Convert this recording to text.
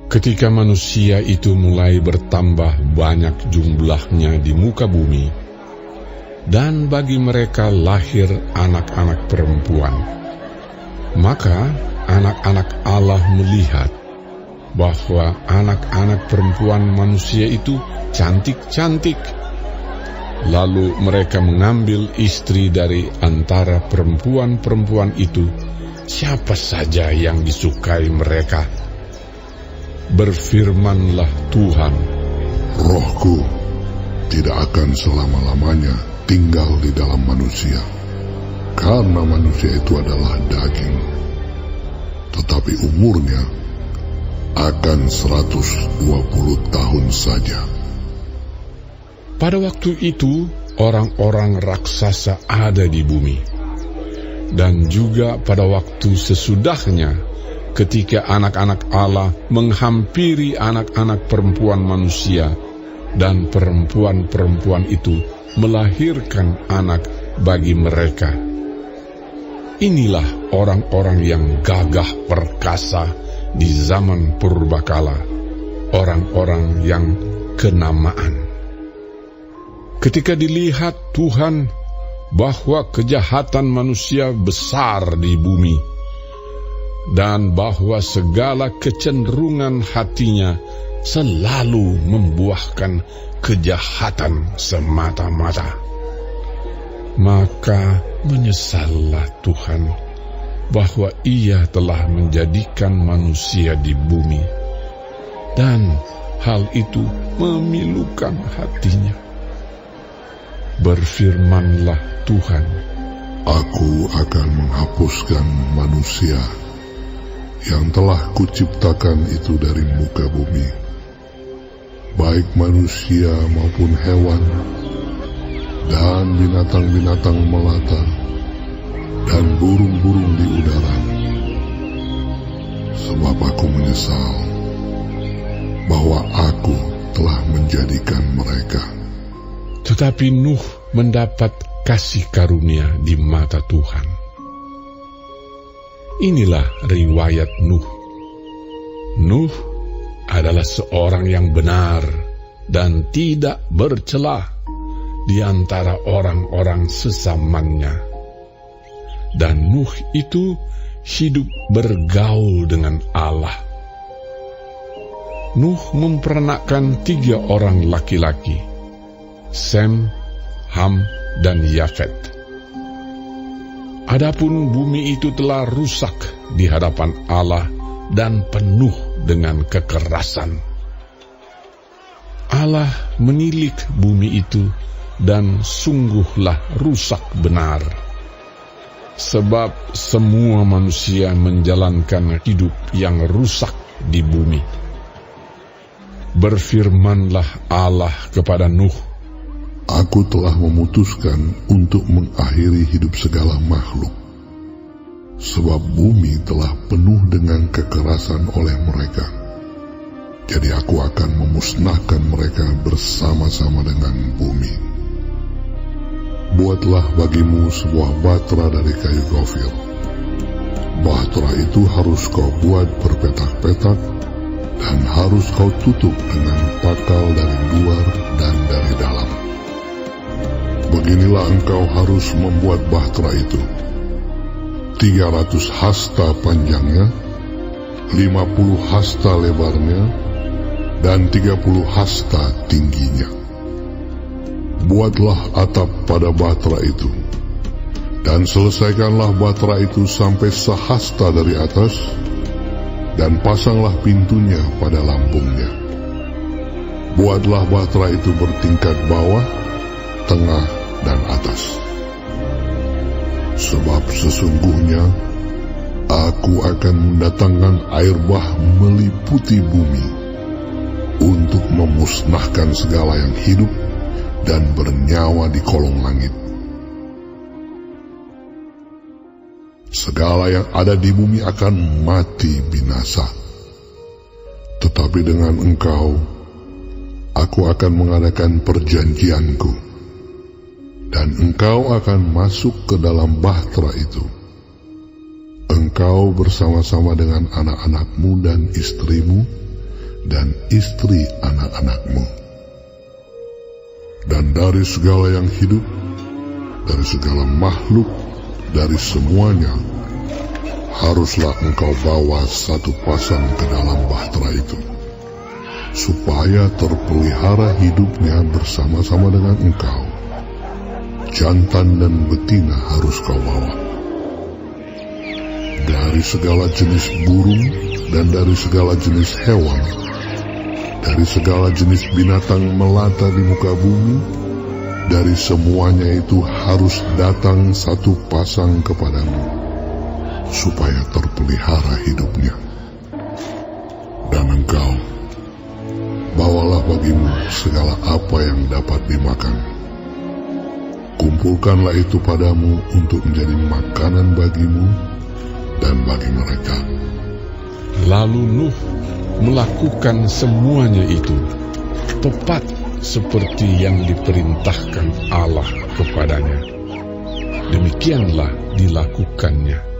Ketika manusia itu mulai bertambah banyak jumlahnya di muka bumi, dan bagi mereka lahir anak-anak perempuan, maka anak-anak Allah melihat bahwa anak-anak perempuan manusia itu cantik-cantik. Lalu mereka mengambil istri dari antara perempuan-perempuan itu, siapa saja yang disukai mereka. Berfirmanlah Tuhan, Rohku tidak akan selama-lamanya tinggal di dalam manusia, karena manusia itu adalah daging, tetapi umurnya akan 120 tahun saja. Pada waktu itu, orang-orang raksasa ada di bumi. Dan juga pada waktu sesudahnya, ketika anak-anak Allah menghampiri anak-anak perempuan manusia, dan perempuan-perempuan itu melahirkan anak bagi mereka. Inilah orang-orang yang gagah perkasa di zaman purbakala, orang-orang yang kenamaan. Ketika dilihat Tuhan bahwa kejahatan manusia besar di bumi, dan bahwa segala kecenderungan hatinya selalu membuahkan kejahatan semata-mata, maka menyesallah Tuhan bahwa Ia telah menjadikan manusia di bumi, dan hal itu memilukan hatinya. Berfirmanlah Tuhan, Aku akan menghapuskan manusia yang telah kuciptakan itu dari muka bumi, baik manusia maupun hewan, dan binatang-binatang melata, dan burung-burung di udara. Sebab aku menyesal bahwa aku telah menjadikan mereka. Tetapi Nuh mendapat kasih karunia di mata Tuhan. Inilah riwayat Nuh. Nuh adalah seorang yang benar dan tidak bercela di antara orang-orang sesamanya. Dan Nuh itu hidup bergaul dengan Allah. Nuh mempernakkan 3 orang laki-laki, Sem, Ham, dan Yafet. Adapun bumi itu telah rusak di hadapan Allah dan penuh dengan kekerasan. Allah menilik bumi itu, dan sungguhlah rusak benar. Sebab semua manusia menjalankan hidup yang rusak di bumi. Berfirmanlah Allah kepada Nuh, Aku telah memutuskan untuk mengakhiri hidup segala makhluk, sebab bumi telah penuh dengan kekerasan oleh mereka. Jadi aku akan memusnahkan mereka bersama-sama dengan bumi. Buatlah bagimu sebuah batra dari kayu gofir. Batra itu harus kau buat berpetak-petak, dan harus kau tutup dengan pakal dari luar dan dari dalam. Beginilah engkau harus membuat bahtera itu: 300 hasta panjangnya, 50 hasta lebarnya, dan 30 hasta tingginya. Buatlah atap pada bahtera itu, dan selesaikanlah bahtera itu sampai sehasta dari atas, dan pasanglah pintunya pada lambungnya. Buatlah bahtera itu bertingkat bawah, tengah, dan atas. Sebab sesungguhnya aku akan mendatangkan air bah meliputi bumi untuk memusnahkan segala yang hidup dan bernyawa di kolong langit. Segala yang ada di bumi akan mati binasa. Tetapi dengan engkau, aku akan mengadakan perjanjianku, dan engkau akan masuk ke dalam bahtera itu. Engkau bersama-sama dengan anak-anakmu dan istrimu, dan istri anak-anakmu. Dan dari segala yang hidup, dari segala makhluk, dari semuanya, haruslah engkau bawa satu pasang ke dalam bahtera itu, supaya terpelihara hidupnya bersama-sama dengan engkau. Jantan dan betina harus kau bawa. Dari segala jenis burung dan dari segala jenis hewan, dari segala jenis binatang melata di muka bumi, dari semuanya itu harus datang satu pasang kepadamu, supaya terpelihara hidupnya. Dan engkau, bawalah bagimu segala apa yang dapat dimakan. Kumpulkanlah itu padamu untuk menjadi makanan bagimu dan bagi mereka. Lalu Nuh melakukan semuanya itu, tepat seperti yang diperintahkan Allah kepadanya. Demikianlah dilakukannya.